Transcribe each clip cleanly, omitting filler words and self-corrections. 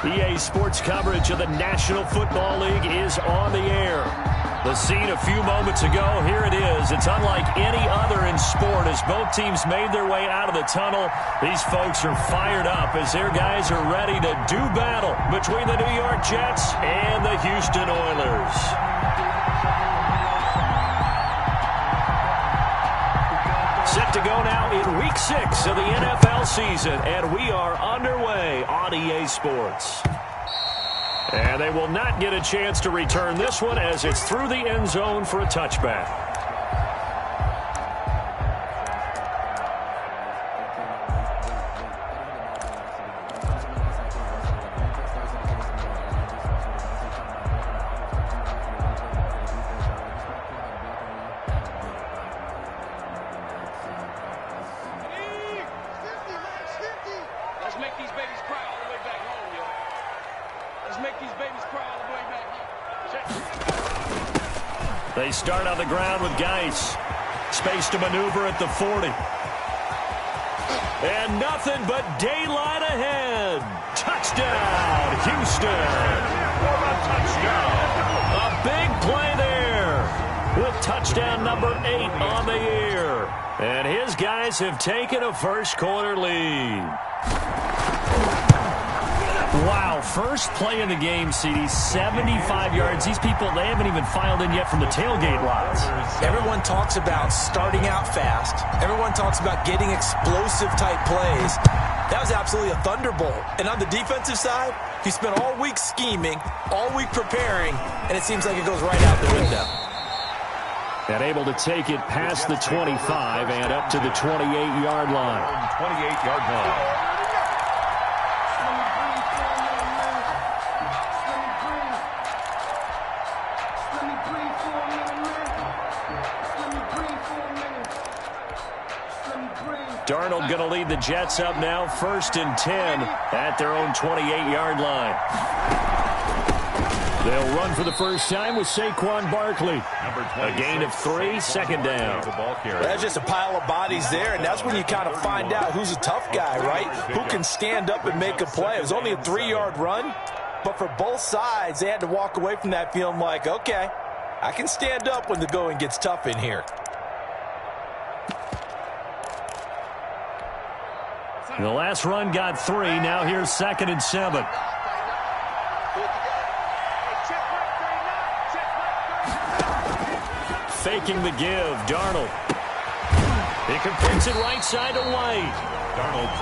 EA Sports coverage of the National Football League is on the air. The scene a few moments ago, here it is. It's unlike any other in sport as both teams made their way out of the tunnel. These folks are fired up as their guys are ready to do battle between the New York Jets and the Houston Oilers. Set to go now in Week 6 of the NFL season, and we are underway on EA Sports. And they will not get a chance to return this one as it's through the end zone for a touchback. They start on the ground with Geis. Space to maneuver at the 40. And nothing but daylight ahead. Touchdown, Houston. A big play there with touchdown number 8 on the year. And his guys have taken a first quarter lead. Wow, first play in the game, CD, 75 yards. These people, they haven't even filed in yet from the tailgate lots. Everyone talks about starting out fast. Everyone talks about getting explosive-type plays. That was absolutely a thunderbolt. And on the defensive side, he spent all week scheming, all week preparing, and it seems like it goes right out the window. And able to take it past the 25 and up to the 28-yard line. 28-yard line. Darnold going to lead the Jets up now, 1st and 10 at their own 28-yard line. They'll run for the first time with Saquon Barkley. A gain of 3, second down. That's just a pile of bodies there, and that's when you kind of find out who's a tough guy, right? Who can stand up and make a play. It was only a 3-yard run, but for both sides, they had to walk away from that feeling like, okay, I can stand up when the going gets tough in here. The last run got 3. Now here's 2nd and 7. Faking the give, Darnold. He completes it right side to White.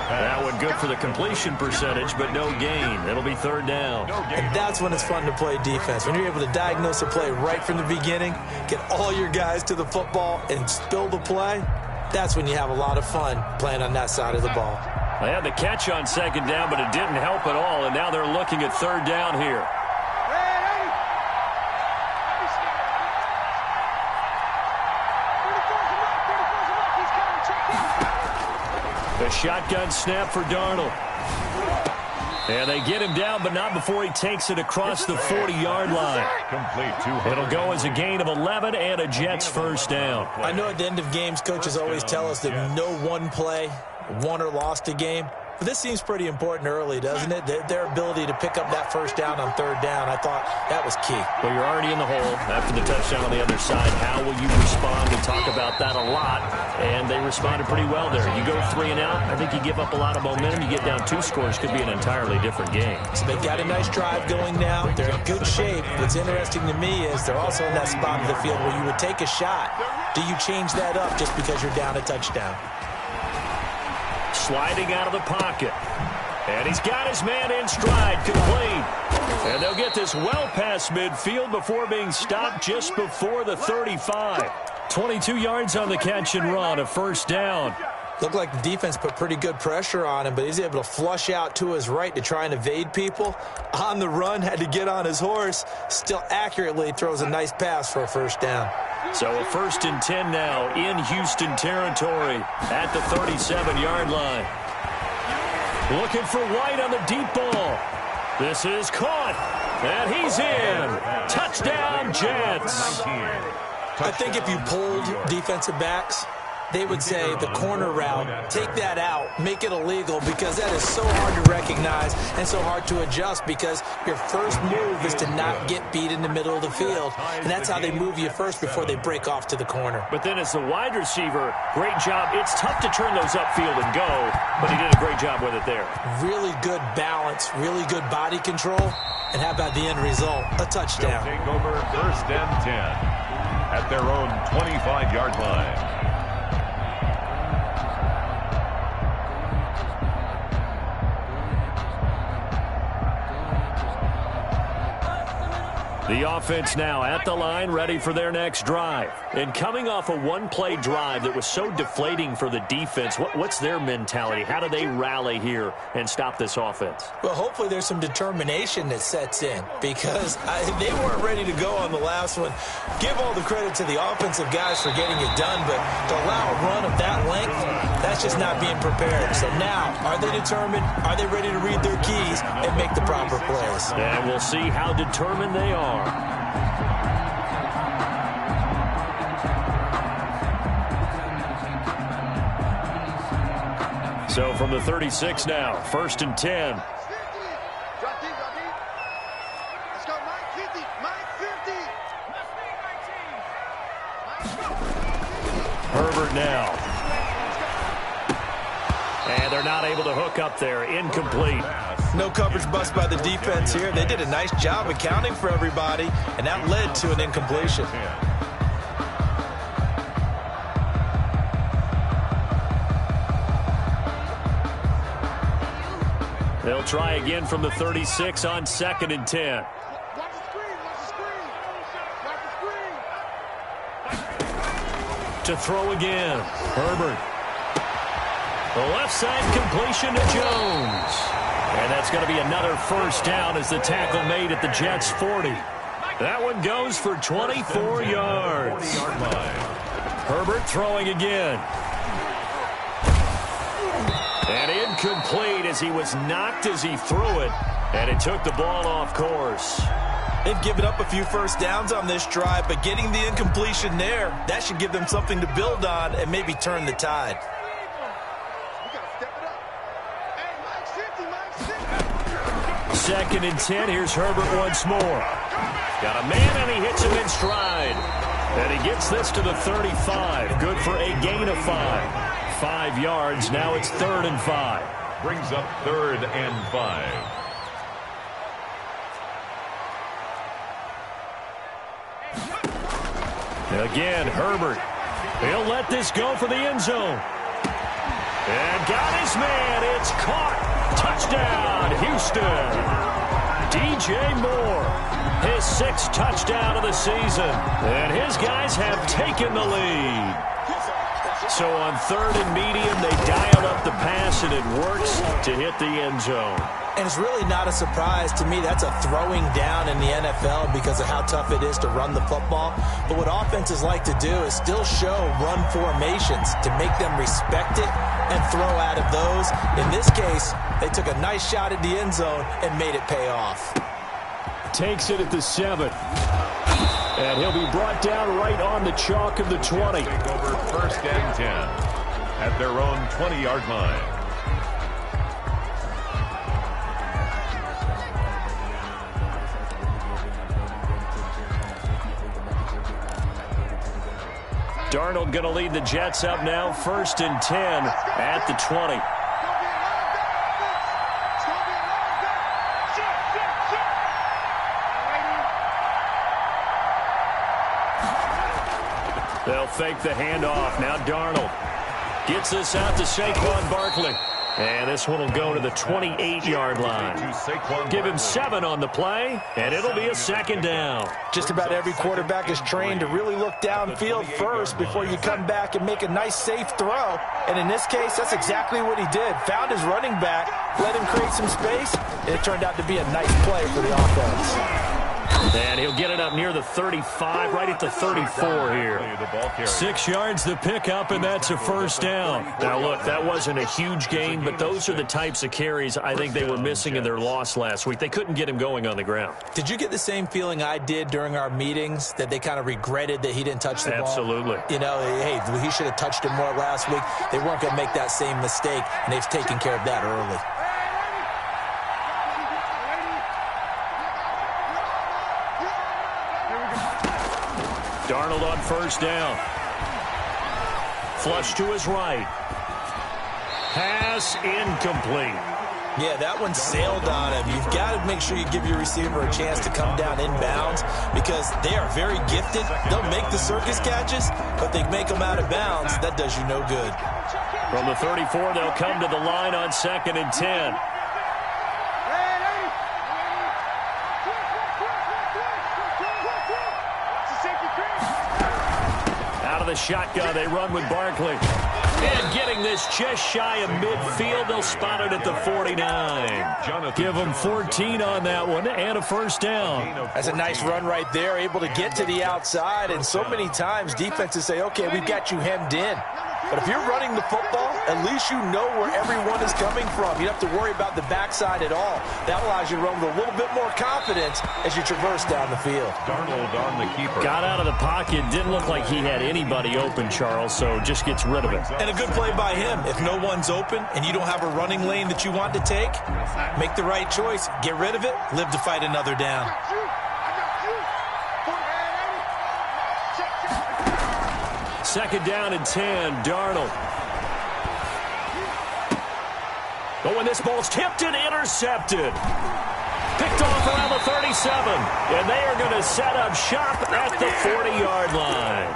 That one good for the completion percentage, but no gain. It'll be 3rd down. And that's when it's fun to play defense. When you're able to diagnose a play right from the beginning, get all your guys to the football, and spill the play, that's when you have a lot of fun playing on that side of the ball. They had the catch on 2nd down, but it didn't help at all, and now they're looking at 3rd down here. A shotgun snap for Darnold. And they get him down, but not before he takes it across the 40-yard line. It'll go as a gain of 11 and a Jets first down. I know at the end of games, coaches always tell us that no one play won or lost a game. But this seems pretty important early, doesn't it? Their ability to pick up that first down on 3rd down, I thought that was key. Well, you're already in the hole after the touchdown on the other side. How will you respond? We talk about that a lot, and they responded pretty well there. You go 3 and out, I think you give up a lot of momentum. You get down 2 scores, could be an entirely different game. So they've got a nice drive going now. They're in good shape. What's interesting to me is they're also in that spot of the field where you would take a shot. Do you change that up just because you're down a touchdown? Sliding out of the pocket. And he's got his man in stride, complete. And they'll get this well past midfield before being stopped just before the 35. 22 yards on the catch and run, a first down. Looked like the defense put pretty good pressure on him, but he's able to flush out to his right to try and evade people. On the run, had to get on his horse. Still accurately throws a nice pass for a first down. So a 1st and 10 now in Houston territory at the 37-yard line. Looking for White on the deep ball. This is caught, and he's in. Touchdown, Jets. I think if you pulled defensive backs, they would say the corner route, take that out, make it illegal, because that is so hard to recognize and so hard to adjust, because your first move is to not get beat in the middle of the field, and that's how they move you first before they break off to the corner. But then as the wide receiver, great job. It's tough to turn those upfield and go, but he did a great job with it there. Really good balance, really good body control, and how about the end result? A touchdown. They'll take over 1st and 10 at their own 25-yard line. The offense now at the line, ready for their next drive. And coming off a one-play drive that was so deflating for the defense, what's their mentality? How do they rally here and stop this offense? Well, hopefully there's some determination that sets in, because they weren't ready to go on the last one. Give all the credit to the offensive guys for getting it done, but to allow a run of that length, that's just not being prepared. So now, are they determined? Are they ready to read their keys and make the proper plays? And we'll see how determined they are. So from the 36 now, 1st and 10. Herbert now. And they're not able to hook up there. Incomplete. No coverage bust by the defense here. They did a nice job accounting for everybody, and that led to an incompletion. They'll try again from the 36 on 2nd and 10. To throw again. Herbert. The left side completion to Jones. And that's going to be another 1st down as the tackle made at the Jets' 40. That one goes for 24 yards. Herbert throwing again. And incomplete as he was knocked as he threw it. And it took the ball off course. They've given up a few 1st downs on this drive, but getting the incompletion there, that should give them something to build on and maybe turn the tide. 2nd and 10. Here's Herbert once more. Got a man, and he hits him in stride. And he gets this to the 35. Good for a gain of 5. 5 yards. Now it's 3rd and 5. Brings up 3rd and 5. Again, Herbert. He'll let this go for the end zone. And got his man. It's caught. Touchdown, Houston. DJ Moore, his 6th touchdown of the season. And his guys have taken the lead. So on 3rd and medium, they dialed up the pass, and it works to hit the end zone. And it's really not a surprise to me. That's a throwing down in the NFL because of how tough it is to run the football. But what offenses like to do is still show run formations to make them respect it and throw out of those. In this case, they took a nice shot at the end zone and made it pay off. Takes it at the 7th. And he'll be brought down right on the chalk of the 20. Take over 1st and 10 at their own 20-yard line. Darnold going to lead the Jets up now, 1st and 10 at the 20. They'll fake the handoff. Now Darnold gets this out to Saquon Barkley. And this one will go to the 28-yard line. Give him 7 on the play, and it'll be a 2nd down. Just about every quarterback is trained to really look downfield first before you come back and make a nice, safe throw. And in this case, that's exactly what he did. Found his running back, let him create some space, and it turned out to be a nice play for the offense. And he'll get it up near the 35, right at the 34 here. 6 yards the pickup, and that's a first down. Now, look, that wasn't a huge gain, but those are the types of carries I think they were missing in their loss last week. They couldn't get him going on the ground. Did you get the same feeling I did during our meetings, that they kind of regretted that he didn't touch the ball? Absolutely. You know, hey, he should have touched it more last week. They weren't going to make that same mistake, and they've taken care of that early. Darnold on first down. Flush to his right. Pass incomplete. Yeah, that one sailed on him. You've got to make sure you give your receiver a chance to come down inbounds because they are very gifted. They'll make the circus catches, but they make them out of bounds. That does you no good. From the 34, they'll come to the line on 2nd and 10. Out of the shotgun, they run with Barkley. And getting this just shy of midfield, they'll spot it at the 49. Give them 14 on that one and a first down. That's a nice run right there, able to get to the outside. And so many times defenses say, okay, we've got you hemmed in. But if you're running the football, at least you know where everyone is coming from. You don't have to worry about the backside at all. That allows you to run with a little bit more confidence as you traverse down the field. Darnold on the keeper. Got out of the pocket. Didn't look like he had anybody open, Charles, so just gets rid of it. And a good play by him. If no one's open and you don't have a running lane that you want to take, make the right choice. Get rid of it. Live to fight another down. Second down and 10, Darnold. Oh, and this ball's tipped and intercepted. Picked off around the 37. And they are going to set up shop at the 40-yard line.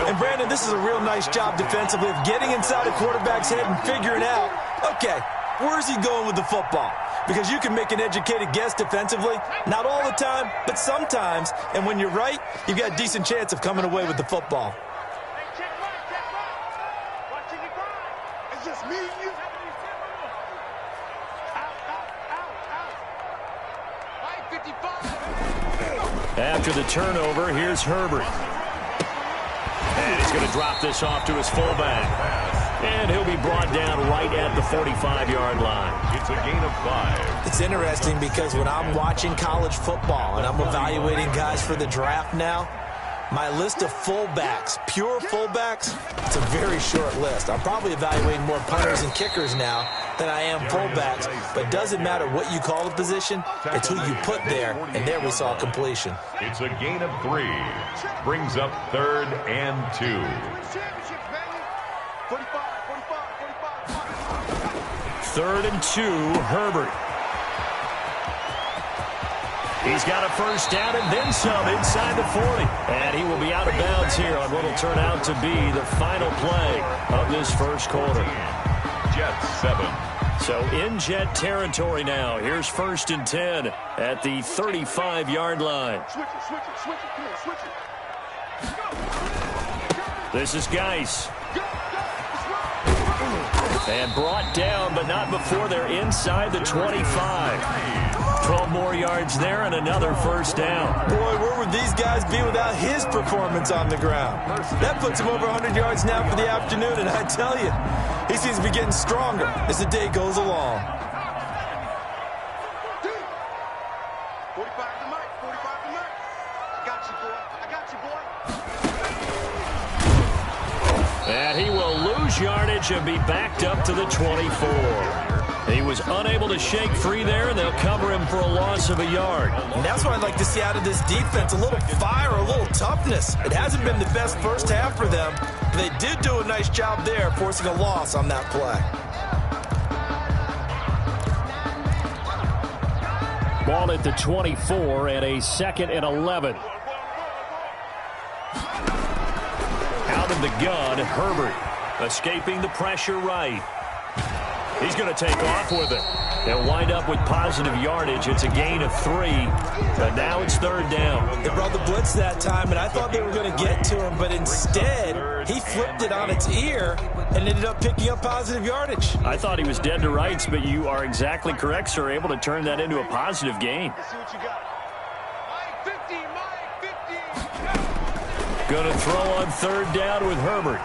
And, Brandon, this is a real nice job defensively of getting inside a quarterback's head and figuring out, okay, where's he going with the football? Because you can make an educated guess defensively. Not all the time, but sometimes. And when you're right, you've got a decent chance of coming away with the football. It's just me and you. After the turnover, here's Herbert. And he's going to drop this off to his fullback. And he'll be brought down right at the 45-yard line. It's a gain of 5. It's interesting because when I'm watching college football and I'm evaluating guys for the draft now, my list of fullbacks, pure fullbacks, it's a very short list. I'm probably evaluating more punters and kickers now than I am fullbacks. But it doesn't matter what you call the position, it's who you put there. And there we saw completion. It's a gain of 3. Brings up 3rd and 2. 3rd and 2, Herbert. He's got a first down and then some inside the 40. And he will be out of bounds here on what will turn out to be the final play of this first quarter. Jets 7. So in Jet territory now. Here's 1st and 10 at the 35-yard line. This is Geis. And brought down, but not before they're inside the 25. 12 more yards there and another first down. Boy, where would these guys be without his performance on the ground? That puts him over 100 yards now for the afternoon, and I tell you, he seems to be getting stronger as the day goes along. 45 to Mike, 45 to Mike. I got you, boy. I got you, boy. And he will lose yardage and be backed up to the 24. He was unable to shake free there, and they'll cover him for a loss of a yard. And that's what I'd like to see out of this defense, a little fire, a little toughness. It hasn't been the best first half for them, but they did do a nice job there, forcing a loss on that play. Ball at the 24 and a 2nd and 11. Out of the gun, Herbert escaping the pressure right. He's going to take off with it. They'll wind up with positive yardage. It's a gain of 3, but now it's 3rd down. They brought the blitz that time, and I thought they were going to get to him, but instead he flipped it on its ear and ended up picking up positive yardage. I thought he was dead to rights, but you are exactly correct, sir. Able to turn that into a positive gain. Let's see what you got. Going to throw on third down with Herbert.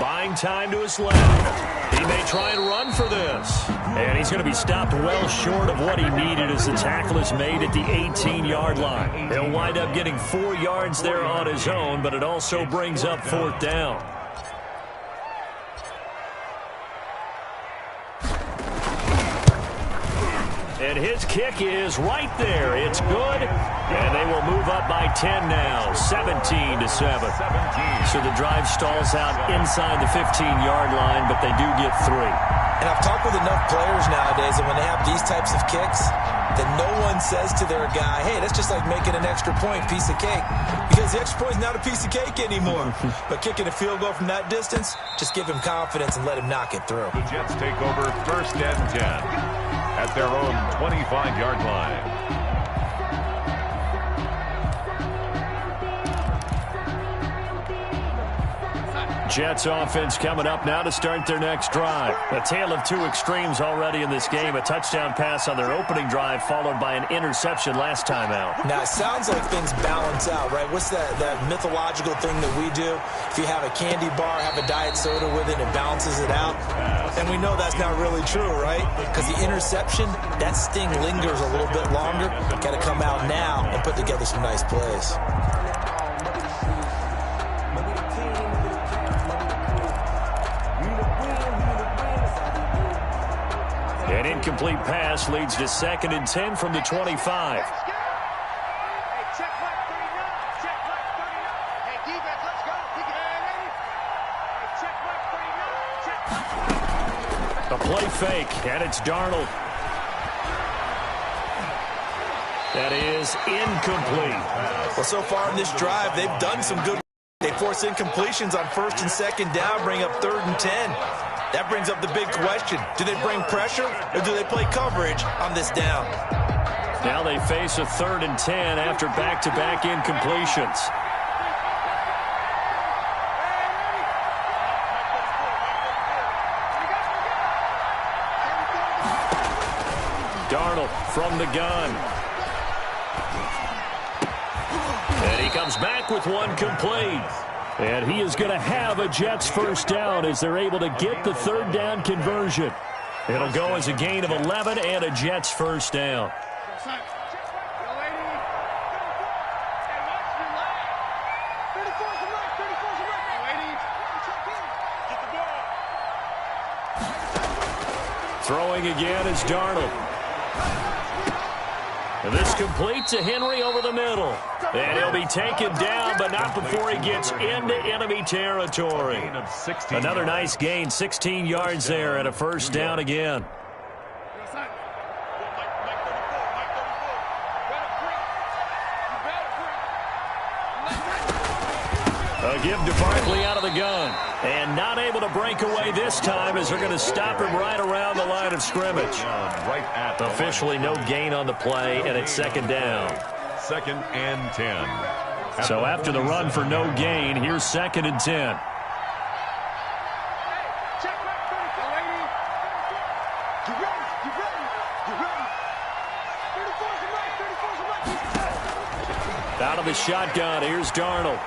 Buying time to his left. He may try and run for this. And he's going to be stopped well short of what he needed as the tackle is made at the 18-yard line. He'll wind up getting 4 yards there on his own, but it also brings up fourth down. And his kick is right there. It's good. And they will move up by 10 now, 17-7. So the drive stalls out inside the 15-yard line, but they do get 3. And I've talked with enough players nowadays that when they have these types of kicks, that no one says to their guy, hey, that's just like making an extra point, piece of cake. Because the extra point is not a piece of cake anymore. But kicking a field goal from that distance, just give him confidence and let him knock it through. The Jets take over first and 10 at their own 25-yard line. Jets offense coming up now to start their next drive. A tale of 2 extremes already in this game. A touchdown pass on their opening drive followed by an interception last time out. Now, it sounds like things balance out, right? What's that mythological thing that we do? If you have a candy bar, have a diet soda with it, it balances it out. And we know that's not really true, right? Because the interception, that sting lingers a little bit longer. Got to come out now and put together some nice plays. An incomplete pass leads to 2nd and 10 from the 25. A play fake, and it's Darnold. That is incomplete. Well, so far in this drive, they've done some good. They force incompletions on 1st and 2nd down, bring up 3rd and 10. That brings up the big question. Do they bring pressure or do they play coverage on this down? Now they face a 3rd and 10 after back-to-back incompletions. Darnold from the gun. And he comes back with one complete. And he is going to have a Jets first down as they're able to get the 3rd down conversion. It'll go as a gain of 11 and a Jets first down. Throwing again is Darnold. And this complete to Henry over the middle. And he'll be taken down, but not before he gets into enemy territory. Another nice gain, 16 yards there, and a first down again. A give to Barkley out of the gun. And not able to break away this time as they're going to stop him right around the line of scrimmage. Officially no gain on the play, and it's 2nd down. 2nd and 10. So after the run for no gain, here's 2nd and 10. Out of the shotgun, here's Darnold.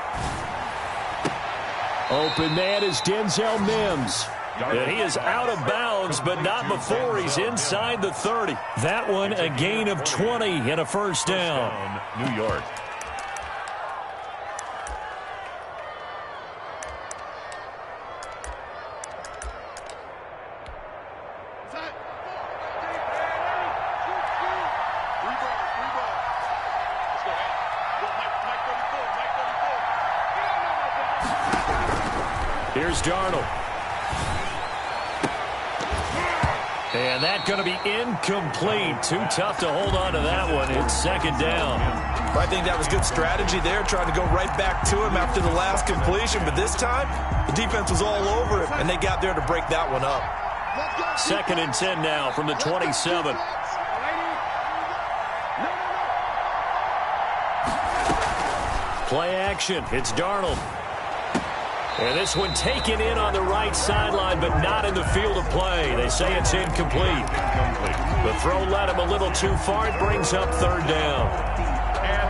Open man is Denzel Mims. And he is out of bounds, but not before he's inside the 30. That one a gain of 20 and a first down. New York. Here's Darnold. And that's going to be incomplete. Too tough to hold on to that one. It's 2nd down. I think that was good strategy there, trying to go right back to him after the last completion. But this time, the defense was all over him, and they got there to break that one up. 2nd and 10 now from the 27. Play action. It's Darnold. And this one taken in on the right sideline, but not in the field of play. They say it's incomplete. The throw led him a little too far. It brings up 3rd down. And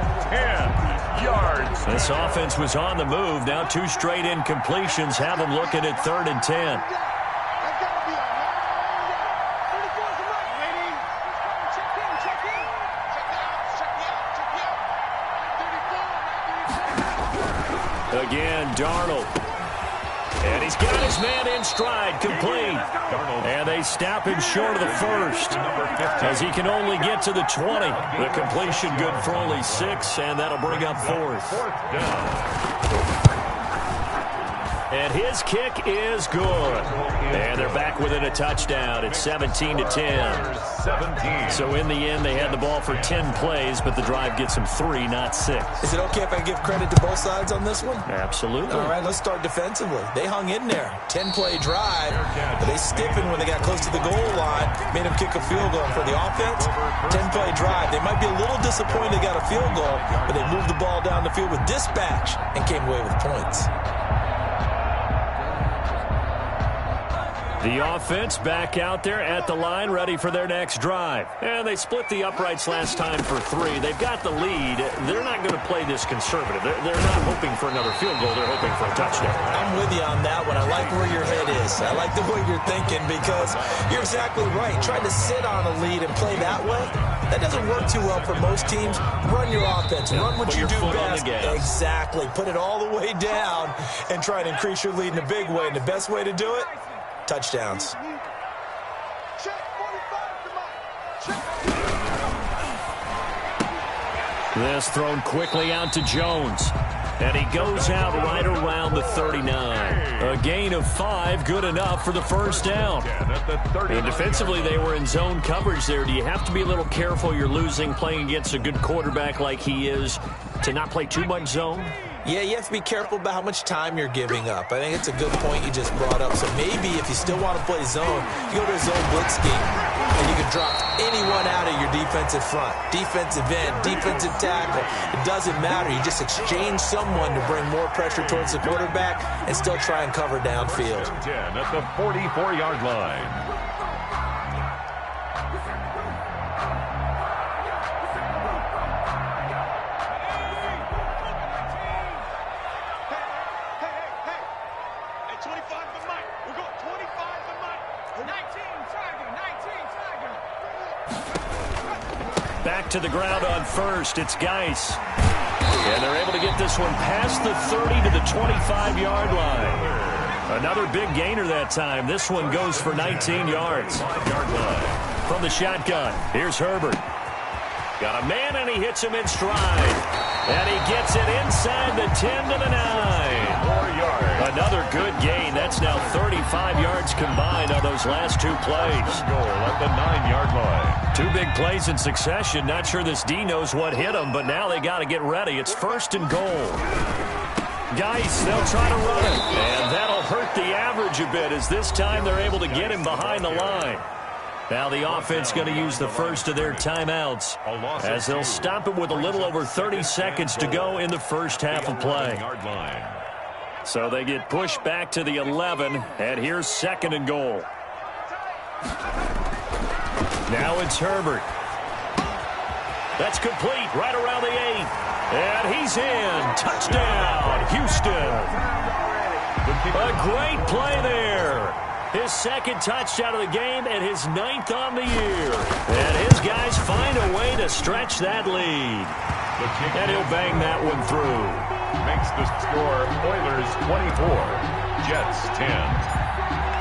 10. yards. This offense was on the move. Now 2 straight incompletions have them looking at 3rd and 10. Again, Darnold. And he's got his man in stride, complete. And they stop him short of the first as he can only get to the 20. The completion good for only 6, and that'll bring up 4th. And his kick is good. And they're back within a touchdown. It's 17-10. So in the end, they had the ball for 10 plays, but the drive gets them 3, not 6. Is it okay if I give credit to both sides on this one? Absolutely. All right, let's start defensively. They hung in there. 10-play drive, but they stiffened when they got close to the goal line, made them kick a field goal. For the offense, 10-play drive. They might be a little disappointed they got a field goal, but they moved the ball down the field with dispatch and came away with points. The offense back out there at the line, ready for their next drive. And they split the uprights last time for 3. They've got the lead. They're not going to play this conservative. They're not hoping for another field goal. They're hoping for a touchdown. I'm with you on that one. I like where your head is. I like the way you're thinking because you're exactly right. Trying to sit on a lead and play that way, that doesn't work too well for most teams. Run your offense. Run what you do best. Exactly. Put it all the way down and try to increase your lead in a big way. And the best way to do it, touchdowns. This thrown quickly out to Jones. And he goes out right around the 39. A gain of 5, good enough for the first down. And defensively, they were in zone coverage there. Do you have to be a little careful you're losing playing against a good quarterback like he is to not play too much zone? Yeah, you have to be careful about how much time you're giving up. I think it's a good point you just brought up. So maybe if you still want to play zone, you go to a zone blitz scheme, and you can drop anyone out of your defensive front. Defensive end, defensive tackle. It doesn't matter. You just exchange someone to bring more pressure towards the quarterback and still try and cover downfield. 10 at the 44-yard line. Back to the ground on first. It's Geis. And they're able to get this one past the 30 to the 25-yard line. Another big gainer that time. This one goes for 19 yards. From the shotgun, here's Herbert. Got a man, and he hits him in stride. And he gets it inside the 10 to the 9. 4 yards. Another good gain. That's now 35 yards combined on those last 2 plays. Goal at the 9-yard line. 2 big plays in succession. Not sure this D knows what hit him, but now they got to get ready. It's 1st and goal. Geis, they'll try to run it. And that'll hurt the average a bit as this time they're able to get him behind the line. Now the offense going to use the first of their timeouts as they'll stop it with a little over 30 seconds to go in the first half of play. So they get pushed back to the 11, and here's 2nd and goal. Now it's Herbert. That's complete right around the 8. And he's in. Touchdown, Houston. A great play there. His 2nd touchdown of the game and his 9th on the year. And his guys find a way to stretch that lead. And he'll bang that one through. Makes the score Oilers 24, Jets 10.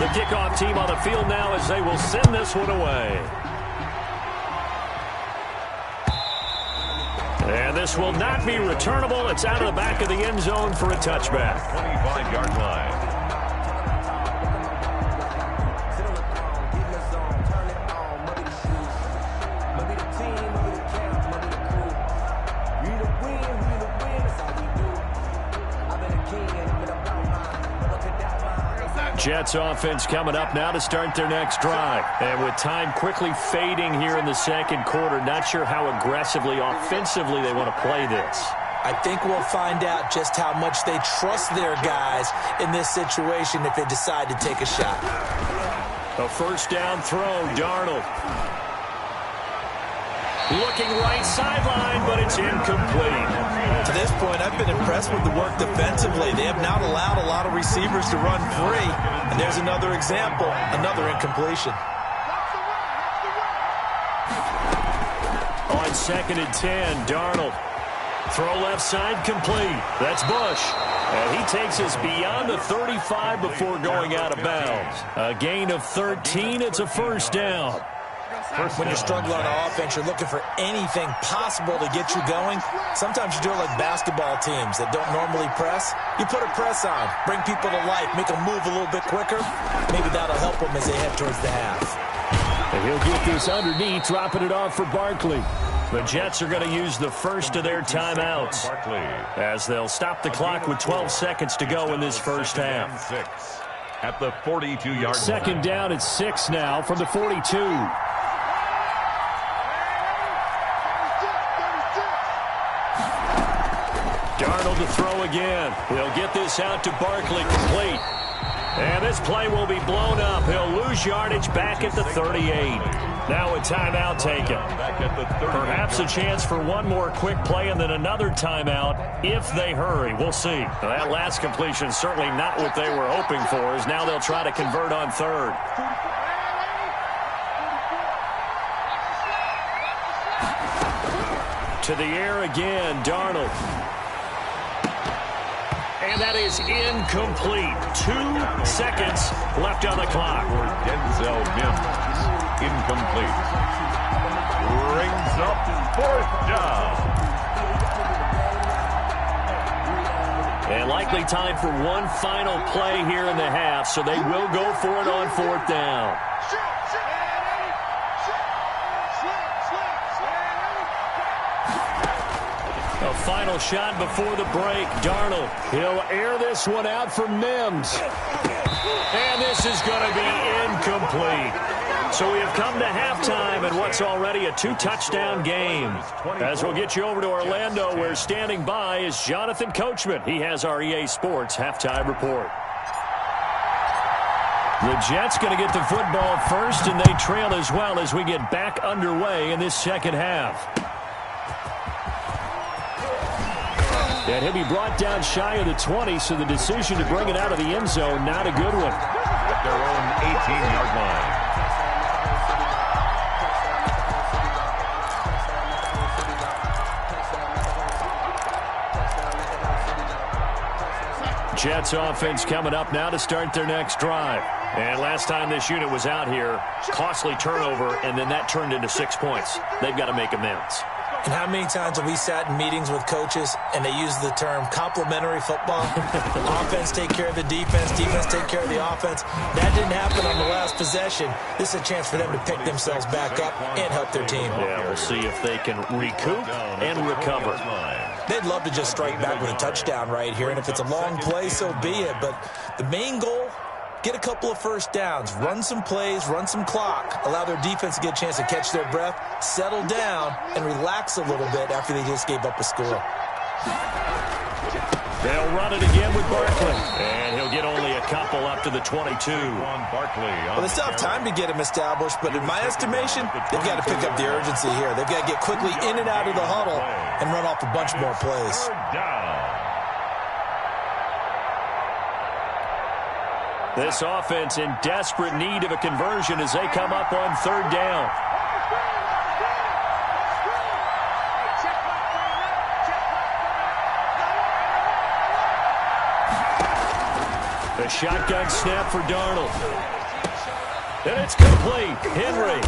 The kickoff team on the field now as they will send this one away. And this will not be returnable. It's out of the back of the end zone for a touchback. 25-yard line. Jets offense coming up now to start their next drive. And with time quickly fading here in the 2nd quarter, not sure how aggressively, offensively they want to play this. I think we'll find out just how much they trust their guys in this situation if they decide to take a shot. A 1st down throw, Darnold. Looking right sideline, but it's incomplete. To this point, I've been impressed with the work defensively. They have not allowed a lot of receivers to run free. And there's another example, another incompletion. On 2nd and 10, Darnold. Throw left side complete. That's Bush. And he takes us beyond the 35 before going out of bounds. A gain of 13. It's a first down. When you're struggling on offense, you're looking for anything possible to get you going. Sometimes you do it like basketball teams that don't normally press. You put a press on, bring people to life, make them move a little bit quicker. Maybe that'll help them as they head towards the half. And he'll get this underneath, dropping it off for Barkley. The Jets are going to use the first of their timeouts as they'll stop the clock with 12 seconds to go in this first half. At the 42-yard line. Second down at 6 now from the 42. Darnold to throw again. He'll get this out to Barkley, complete. And this play will be blown up. He'll lose yardage back at the 38. Now a timeout taken. Perhaps a chance for one more quick play and then another timeout if they hurry. We'll see. That last completion certainly not what they were hoping for, as now they'll try to convert on 3rd. To the air again, Darnold. And that is incomplete. 2 seconds left on the clock. For Denzel Mims, incomplete. Brings up 4th down. And likely time for one final play here in the half, so they will go for it on 4th down. A final shot before the break. Darnold. He'll air this one out for Mims. And this is going to be incomplete. So we have come to halftime in what's already a 2-touchdown game. As we'll get you over to Orlando, where standing by is Jonathan Coachman. He has our EA Sports halftime report. The Jets going to get the football first, and they trail as well as we get back underway in this second half. And he'll be brought down shy of the 20, so the decision to bring it out of the end zone, not a good one. At their own 18-yard line. Jets offense coming up now to start their next drive. And last time this unit was out here, costly turnover, and then that turned into 6 points. They've got to make amends. And how many times have we sat in meetings with coaches and they use the term complementary football? Offense take care of the defense, defense take care of the offense. That didn't happen on the last possession. This is a chance for them to pick themselves back up and help their team. Yeah, we'll see if they can recoup and recover. They'd love to just strike back with a touchdown right here, and if it's a long play, so be it. But the main goal, get a couple of first downs, run some plays, run some clock, allow their defense to get a chance to catch their breath, settle down, and relax a little bit after they just gave up a score. They'll run it again with Barkley, and he'll get only a couple up to the 22. Well, they still have time to get him established, but in my estimation, they've got to pick up the urgency here. They've got to get quickly in and out of the huddle and run off a bunch more plays. This offense in desperate need of a conversion as they come up on 3rd down. The shotgun snap for Darnold. And it's complete. Henry.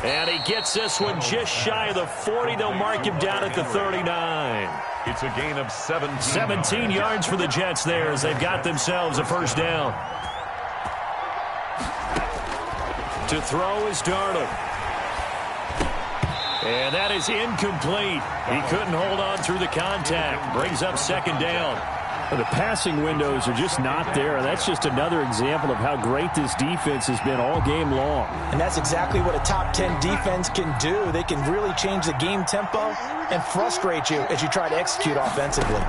And he gets this one just shy of the 40. They'll mark him down at the 39. It's a gain of 17. 17 yards for the Jets there as they've got themselves a first down. To throw is Darnold. And that is incomplete. He couldn't hold on through the contact. Brings up 2nd down. The passing windows are just not there. That's just another example of how great this defense has been all game long. And that's exactly what a top 10 defense can do. They can really change the game tempo and frustrate you as you try to execute offensively.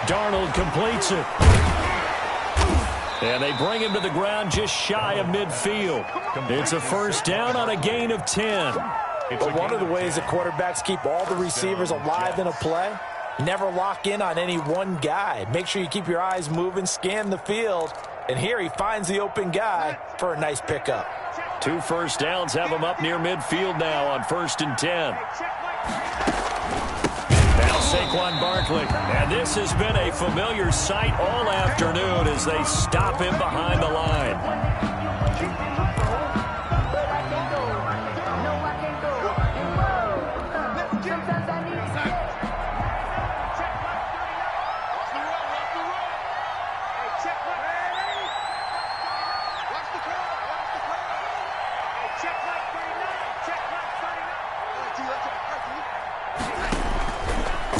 Darnold completes it. And they bring him to the ground just shy of midfield. It's a first down on a gain of 10. But one of the ways that quarterbacks keep all the receivers alive in a play, never lock in on any one guy. Make sure you keep your eyes moving, scan the field. And here he finds the open guy for a nice pickup. 2 first downs have him up near midfield now on 1st and 10. Now Saquon Barkley. And this has been a familiar sight all afternoon as they stop him behind the line.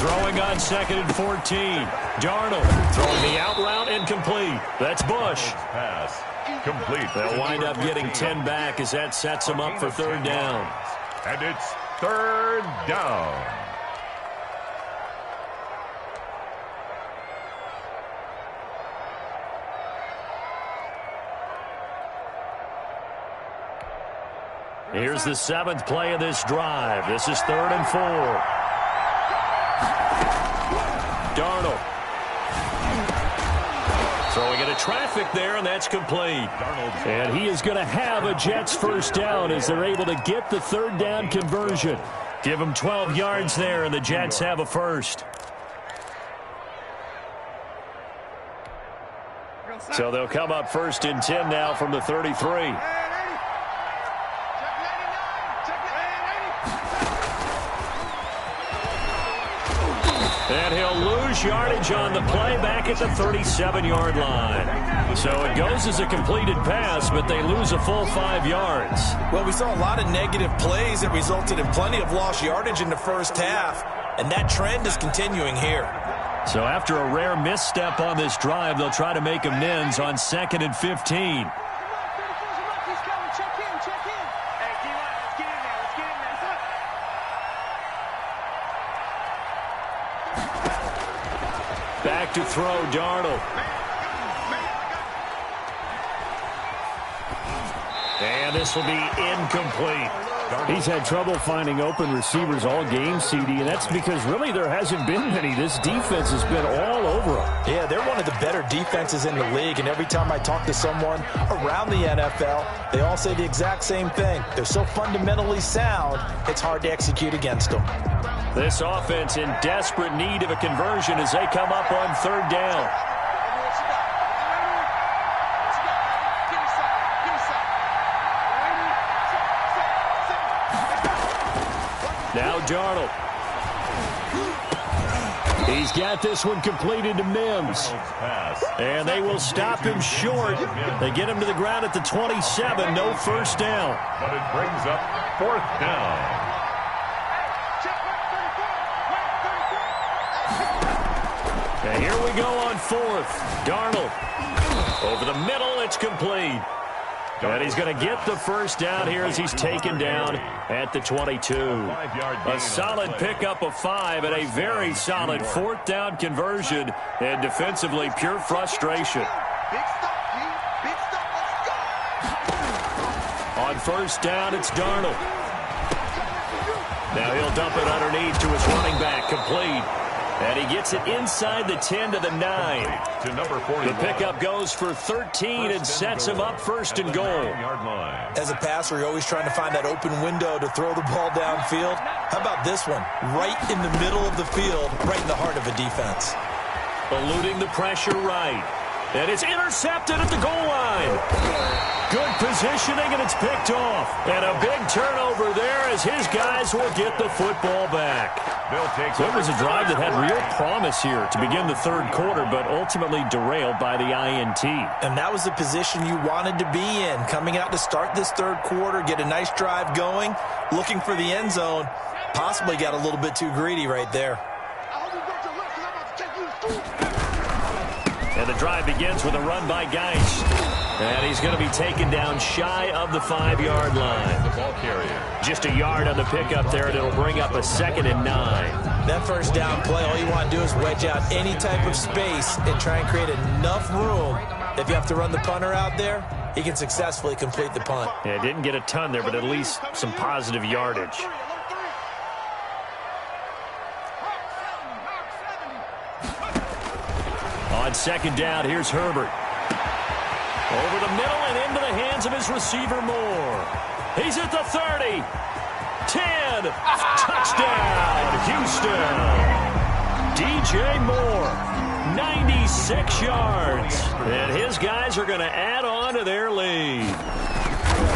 Throwing on 2nd and 14. Darnold throwing the out route incomplete. That's Bush. Pass complete. They'll wind up getting 10 back as that sets them up for 3rd down. And it's 3rd down. Here's the 7th play of this drive. This is 3rd and 4. Darnold. Throwing into traffic there, and that's complete. And he is going to have a Jets first down as they're able to get the 3rd down conversion. Give them 12 yards there, and the Jets have a first. So they'll come up 1st and 10 now from the 33. And he'll lose yardage on the play back at the 37-yard line. So it goes as a completed pass, but they lose a full 5 yards. Well, we saw a lot of negative plays that resulted in plenty of lost yardage in the first half, and that trend is continuing here. So after a rare misstep on this drive, they'll try to make amends on 2nd and 15. Back to throw, Darnold. And this will be incomplete. He's had trouble finding open receivers all game, CD, and that's because really there hasn't been many. This defense has been all over him. Yeah, they're one of the better defenses in the league, and every time I talk to someone around the NFL, they all say the exact same thing. They're so fundamentally sound, it's hard to execute against them. This offense in desperate need of a conversion as they come up on 3rd down. Now Darnold. He's got this one completed to Mims. And they will stop him short. They get him to the ground at the 27. No first down. But it brings up 4th down. And here we go on 4th. Darnold. Over the middle, it's complete. And he's going to get the first down here as he's taken down at the 22. A solid pickup of 5 and a very solid 4th down conversion. And defensively, pure frustration. On 1st down, it's Darnold. Now he'll dump it underneath to his running back, complete. And he gets it inside the 10 to the 9. To number 41. The pickup goes for 13 and sets him up 1st and goal. As a passer, you're always trying to find that open window to throw the ball downfield. How about this one? Right in the middle of the field, right in the heart of a defense. Eluding the pressure right. And it's intercepted at the goal line. Good positioning, and it's picked off. And a big turnover there as his guys will get the football back. So it was a drive that had real promise here to begin the 3rd quarter, but ultimately derailed by the INT. And that was the position you wanted to be in, coming out to start this 3rd quarter, get a nice drive going, looking for the end zone. Possibly got a little bit too greedy right there. And the drive begins with a run by Geist. And he's going to be taken down shy of the 5-yard line. The ball carrier. Just a yard on the pickup there, and it'll bring up a 2nd and 9. That first down play, all you want to do is wedge out any type of space and try and create enough room If you have to run the punter out there, he can successfully complete the punt. Yeah, didn't get a ton there, but at least some positive yardage. On second down, here's Herbert. Over the middle and into the hands of his receiver, Moore. He's at the 30. 10. Touchdown, Houston. DJ Moore, 96 yards. And his guys are going to add on to their lead.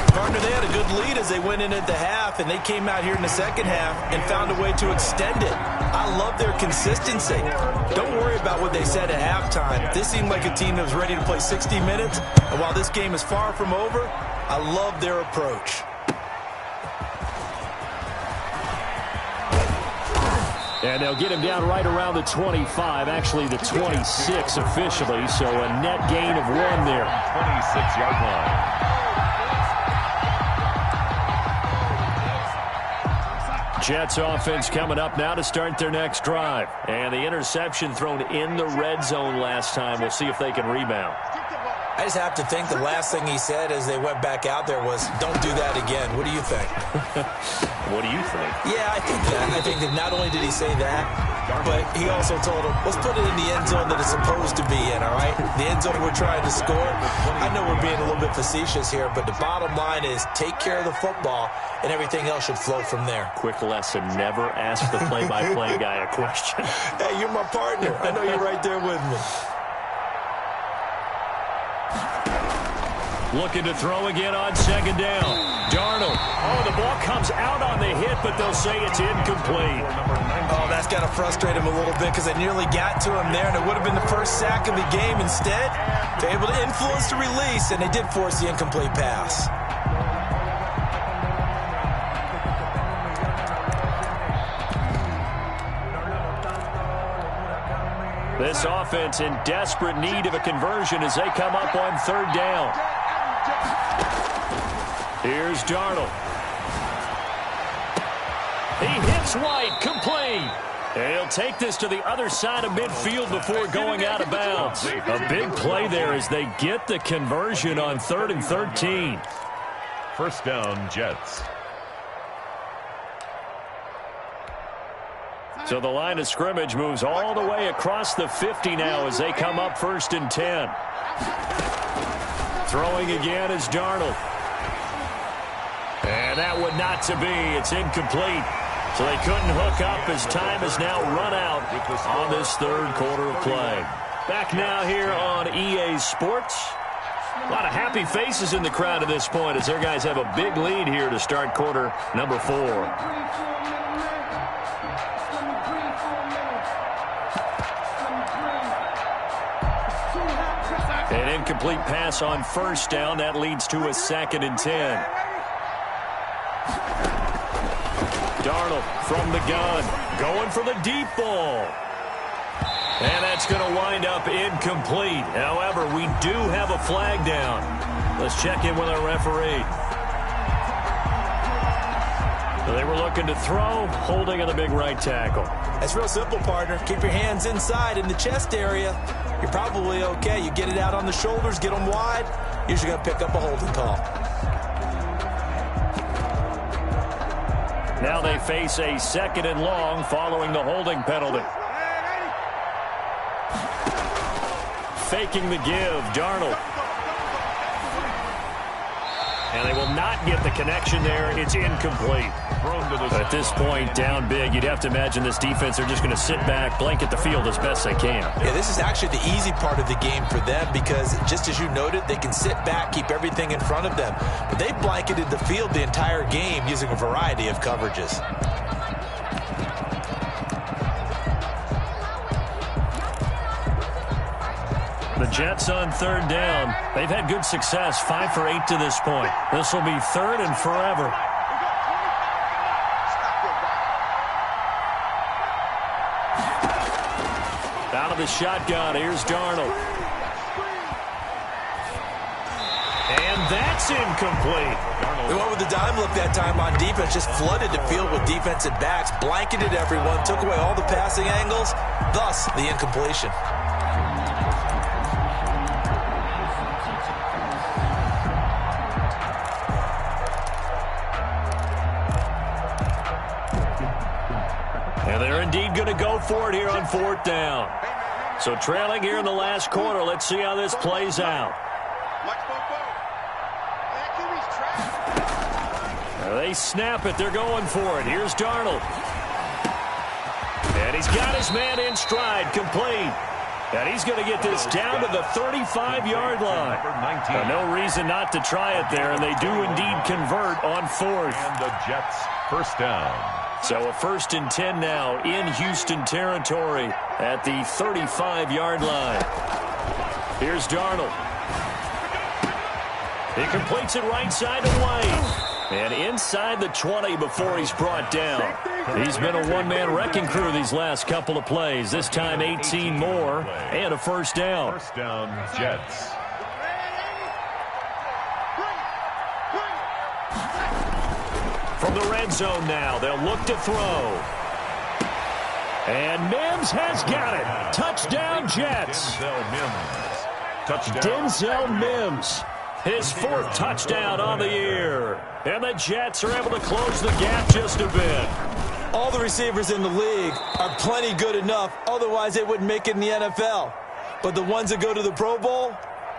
Partner, they had a good lead as they went in at the half, and they came out here in the second half and found a way to extend it. I love their consistency. Don't worry about what they said at halftime. This seemed like a team that was ready to play 60 minutes, and while this game is far from over, I love their approach. And they'll get him down right around the 25, actually the 26 officially, so a net gain of 1 there. 26-yard line. Jets offense coming up now to start their next drive. And the interception thrown in the red zone last time. We'll see if they can rebound. I just have to think the last thing he said as they went back out there was, don't do that again. What do you think? What do you think? Yeah, I think that. I think that not only did he say that, but he also told him, let's put it in the end zone that it's supposed to be in, all right? The end zone we're trying to score. I know we're being a little bit facetious here, but the bottom line is take care of the football, and everything else should flow from there. Quick lesson, never ask the play-by-play guy a question. Hey, you're my partner. I know you're right there with me. Looking to throw again on second down. Darnold. Oh, the ball comes out on the hit, but they'll say it's incomplete. Oh, that's got to frustrate him a little bit because they nearly got to him there, and it would have been the first sack of the game. Instead, they're able to influence the release, and they did force the incomplete pass. This offense in desperate need of a conversion as they come up on third down. Here's Darnold. He hits White, complete. And he'll take this to the other side of midfield before going out of bounds. A big play there as they get the conversion on 3rd and 13. First down, Jets. So the line of scrimmage moves all the way across the 50 now as they come up 1st and 10. Throwing again is Darnold. And that one not to be. It's incomplete. So they couldn't hook up as time is now run out on this third quarter of play. Back now here on EA Sports. A lot of happy faces in the crowd at this point as their guys have a big lead here to start quarter number 4. An incomplete pass on first down. That leads to a 2nd and 10. Darnold from the gun. Going for the deep ball. And that's going to wind up incomplete. However, we do have a flag down. Let's check in with our referee. So they were looking to throw, holding on the big right tackle. That's real simple, partner. Keep your hands inside in the chest area. You're probably okay. You get it out on the shoulders, get them wide, usually going to pick up a holding call. Now they face a 2nd and long following the holding penalty. Faking the give, Darnold. And they will not get the connection there. It's incomplete. But at this point, down big, you'd have to imagine this defense are just going to sit back, blanket the field as best they can. Yeah, this is actually the easy part of the game for them because, just as you noted, they can sit back, keep everything in front of them. But they blanketed the field the entire game using a variety of coverages. The Jets on 3rd down. They've had good success, 5 for 8 to this point. This will be 3rd and forever. Out of the shotgun, here's Darnold. And that's incomplete. They went with the dime look that time on defense, just flooded the field with defensive backs, blanketed everyone, took away all the passing angles, thus the incompletion. going to go for it here on 4th down. So trailing here in the last quarter. Let's see how this plays out. They snap it. They're going for it. Here's Darnold. And he's got his man in stride, complete. And he's going to get this down to the 35-yard line. No reason not to try it there, and they do indeed convert on 4th. And the Jets first down. So a 1st and 10 now in Houston territory at the 35-yard line. Here's Darnold. He completes it right side to White. And inside the 20 before he's brought down. He's been a one-man wrecking crew these last couple of plays. This time 18 more and a first down. First down, Jets. From the red zone now, they'll look to throw. And Mims has got it. Touchdown, Jets. Denzel Mims. Touchdown. Denzel Mims. His 4th touchdown on the year. And the Jets are able to close the gap just a bit. All the receivers in the league are plenty good enough. Otherwise, they wouldn't make it in the NFL. But the ones that go to the Pro Bowl,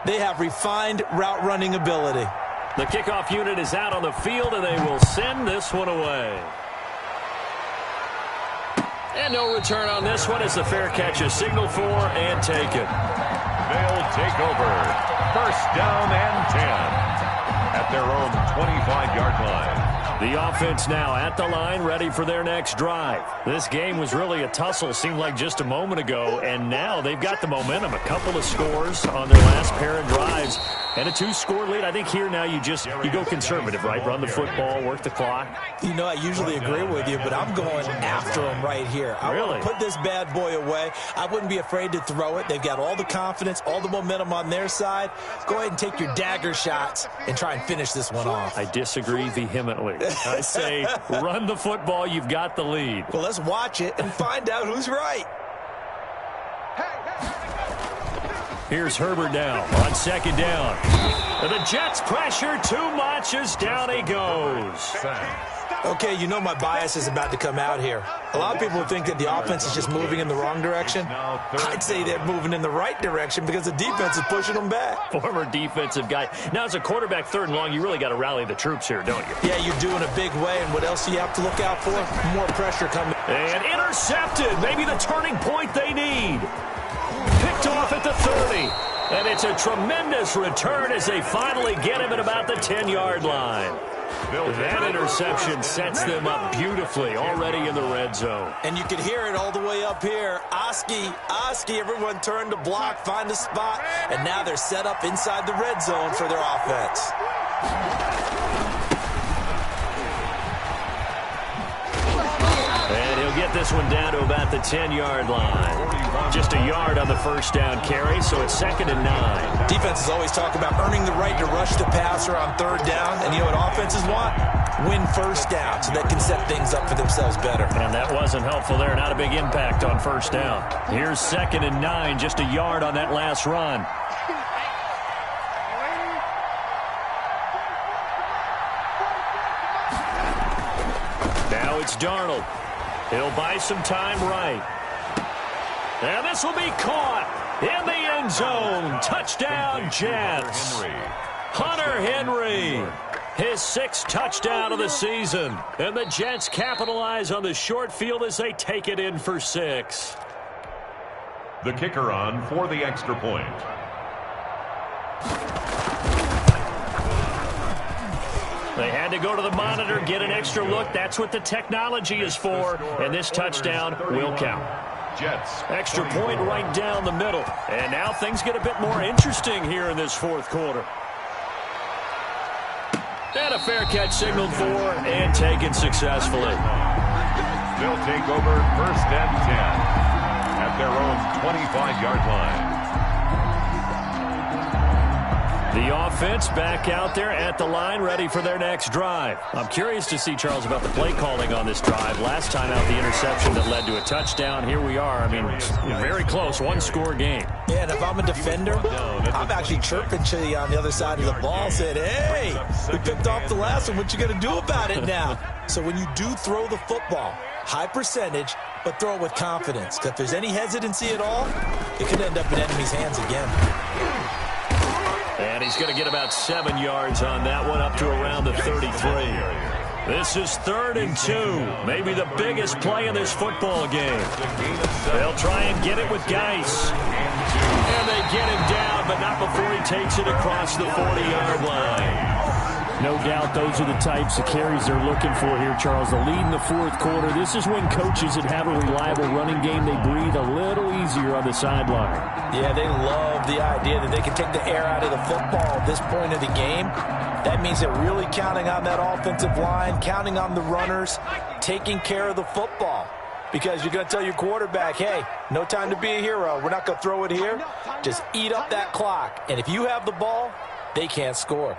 they have refined route running ability. The kickoff unit is out on the field, and they will send this one away. And no return on this one as the fair catch is signaled for and taken. They'll take over. First down and 10 at their own 25-yard line. The offense now at the line, ready for their next drive. This game was really a tussle, seemed like just a moment ago, and now they've got the momentum. A couple of scores on their last pair of drives, and a 2-score lead. I think here now you go conservative, right? Run the football, work the clock. You know, I usually agree with you, but I'm going after them right here. I want to put this bad boy away. I wouldn't be afraid to throw it. They've got all the confidence, all the momentum on their side. Go ahead and take your dagger shots and try and finish this one off. I disagree vehemently. I say run the football. You've got the lead. Well, let's watch it and find out who's right. Here's Herbert now on 2nd down. And the Jets pressure too much as down he goes. Okay, you know my bias is about to come out here. A lot of people think that the offense is just moving in the wrong direction. I'd say they're moving in the right direction because the defense is pushing them back. Former defensive guy. Now, as a quarterback 3rd and long, you really got to rally the troops here, don't you? Yeah, you do in a big way. And what else do you have to look out for? More pressure coming. And intercepted. Maybe the turning point they need. Picked off at the 30. And it's a tremendous return as they finally get him at about the 10-yard line. That interception sets them up beautifully already in the red zone. And you can hear it all the way up here. Oski, everyone turned to block, find a spot, and now they're set up inside the red zone for their offense. And he'll get this one down to about the 10-yard line. Just a yard on the first down carry, so it's 2nd and 9. Defenses always talk about earning the right to rush the passer on 3rd down, and you know what offenses want? Win first down so they can set things up for themselves better. And that wasn't helpful there. Not a big impact on first down. Here's 2nd and 9, just a yard on that last run. Now it's Darnold. He'll buy some time right. And this will be caught in the end zone. Touchdown, Jets. Hunter Henry. His 6th touchdown of the season. And the Jets capitalize on the short field as they take it in for 6. The kicker on for the extra point. They had to go to the monitor, get an extra look. That's what the technology is for. And this touchdown will count. Jets. Extra point right down the middle. And now things get a bit more interesting here in this 4th quarter. And a fair catch signaled for and taken successfully. They'll take over 1st and 10 at their own 25-yard line. The offense back out there at the line, ready for their next drive. I'm curious to see, Charles, about the play calling on this drive. Last time out, the interception that led to a touchdown. Here we are. I mean, very close, 1-score game. Yeah, and if I'm a defender, I'm actually chirping to you on the other side of the ball, saying, hey, we picked off the last one. What you going to do about it now? So when you do throw the football, high percentage, but throw it with confidence. Because if there's any hesitancy at all, it could end up in enemy's hands again. And he's going to get about 7 yards on that one, up to around the 33. This is 3rd and 2, maybe the biggest play in this football game. They'll try and get it with Geis. And they get him down, but not before he takes it across the 40-yard line. No doubt those are the types of carries they're looking for here, Charles. The lead in the 4th quarter. This is when coaches that have a reliable running game, they breathe a little easier on the sideline. Yeah, they love the idea that they can take the air out of the football at this point of the game. That means they're really counting on that offensive line, counting on the runners, taking care of the football. Because you're going to tell your quarterback, hey, no time to be a hero. We're not going to throw it here. Just eat up that clock. And if you have the ball, they can't score.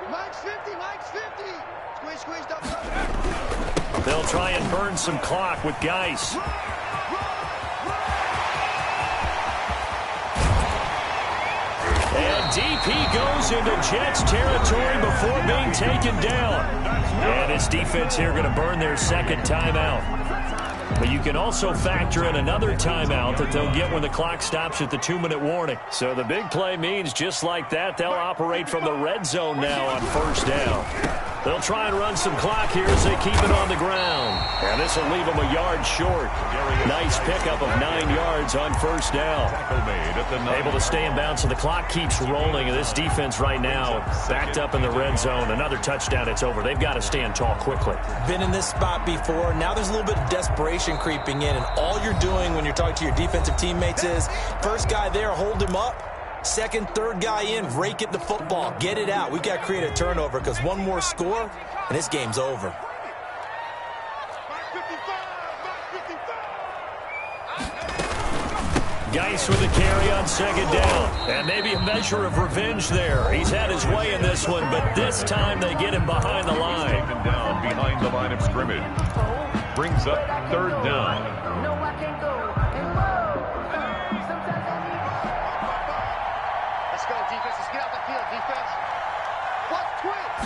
Mike's 50, Mike's 50. Squeeze, double. They'll try and burn some clock with Geis. And DP goes into Jets territory before being taken down. And this defense here going to burn their 2nd timeout. But you can also factor in another timeout that they'll get when the clock stops at the 2-minute warning. So the big play means just like that, they'll operate from the red zone now on 1st down. They'll try and run some clock here as they keep it on the ground. And this will leave them a yard short. Nice pickup of 9 yards on 1st down. Able to stay in bounds, so the clock keeps rolling. And this defense right now backed up in the red zone. Another touchdown, it's over. They've got to stand tall quickly. Been in this spot before. Now there's a little bit of desperation creeping in. And all you're doing when you're talking to your defensive teammates is, first guy there, hold him up. 2nd, 3rd guy in, rake at the football. Get it out. We've got to create a turnover because one more score, and this game's over. Geis with a carry on 2nd down. And maybe a measure of revenge there. He's had his way in this one, but this time they get him behind the line. Taken down behind the line of scrimmage. Brings up 3rd down. Let's go, defense. Let's get out the field, defense. What's twitch?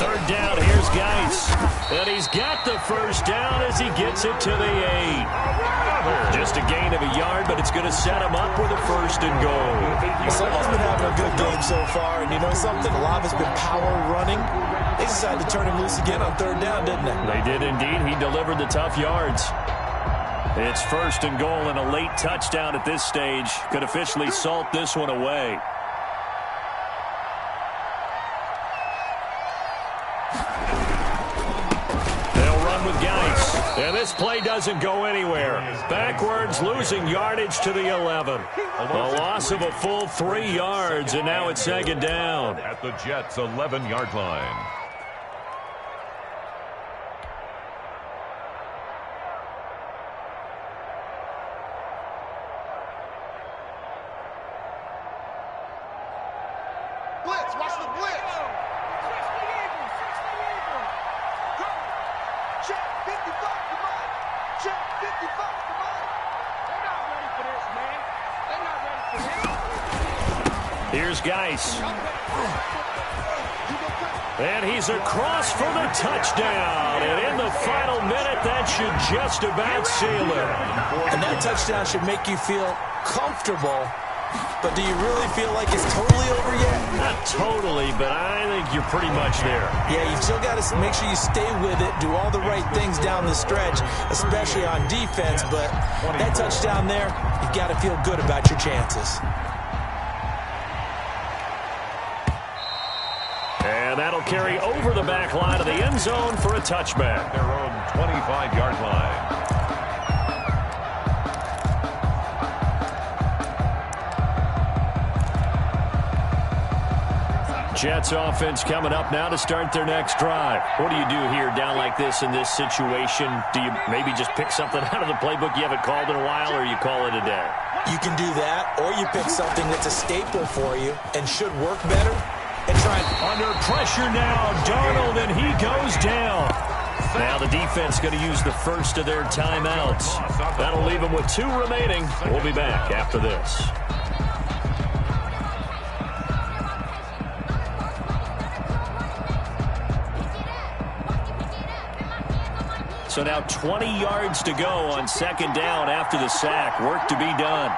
3rd down, here's Geis. And he's got the 1st down as he gets it to the 8. Just a gain of a yard, but it's going to set him up with a 1st and goal. Someone's been having a good game so far, and you know something? A lot of it's been power running. They decided to turn him loose again on 3rd down, didn't they? They did indeed. He delivered the tough yards. It's 1st and goal, and a late touchdown at this stage could officially salt this one away. They'll run with Geis. And this play doesn't go anywhere. Backwards, losing yardage to the 11. A loss of a full 3 yards, and now it's 2nd down. At the Jets' 11-yard line. Blitz, watch the blitz. Check 55, come on. Check 55, come on. They're not ready for this, man. They're not ready for this. Here's Geis. And he's across for the touchdown. And in the final minute, that should just about seal it. And that touchdown should make you feel comfortable. But do you really feel like it's totally over yet? Not totally, but I think you're pretty much there. Yeah, you've still got to make sure you stay with it, do all the right things down the stretch, especially on defense. But that touchdown there, you've got to feel good about your chances. And that'll carry over the back line of the end zone for a touchback. Their own 25-yard line. Jets offense coming up now to start their next drive. What do you do here down like this in this situation? Do you maybe just pick something out of the playbook you haven't called in a while, or you call it a day? You can do that, or you pick something that's a staple for you and should work better and try. Under pressure now, Darnold, and he goes down. Now the defense going to use the first of their timeouts. That'll leave them with 2 remaining. We'll be back after this. So now 20 yards to go on second down after the sack. Work to be done.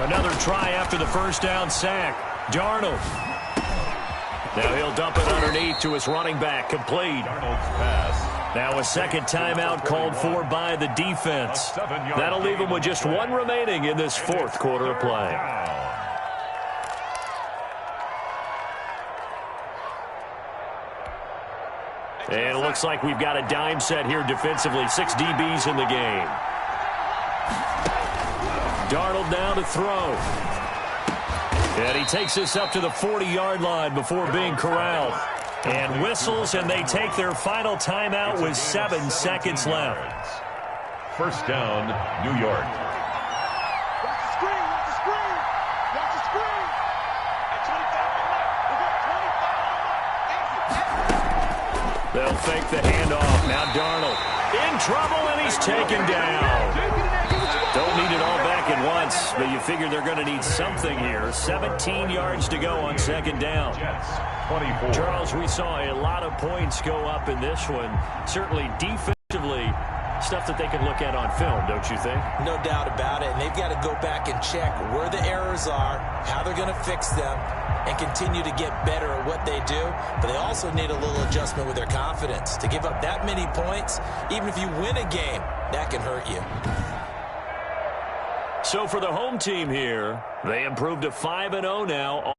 Another try after the first down sack. Darnold. Now he'll dump it underneath to his running back. Complete. Darnold's pass. Now a second timeout called for by the defense. That'll leave him with just one remaining in this fourth quarter of play. And it looks like we've got a dime set here defensively. 6 DBs in the game. Darnold now to throw. And he takes this up to the 40-yard line before being corralled. And whistles, and they take their final timeout with 7 seconds left. First down, New York. Watch the screen, watch the screen. Watch the screen. At 25 on the left. We're going 25 on the left. Easy. They'll fake the handoff. Now Darnold in trouble, and he's taken down. Don't need it all back at once, but you figure they're going to need something here. 17 yards to go on second down. Jets, 24. Charles, we saw a lot of points go up in this one. Certainly defensively, stuff that they can look at on film, don't you think? No doubt about it. And they've got to go back and check where the errors are, how they're going to fix them, and continue to get better at what they do. But they also need a little adjustment with their confidence. To give up that many points, even if you win a game, that can hurt you. So for the home team here, they improved to 5-0 now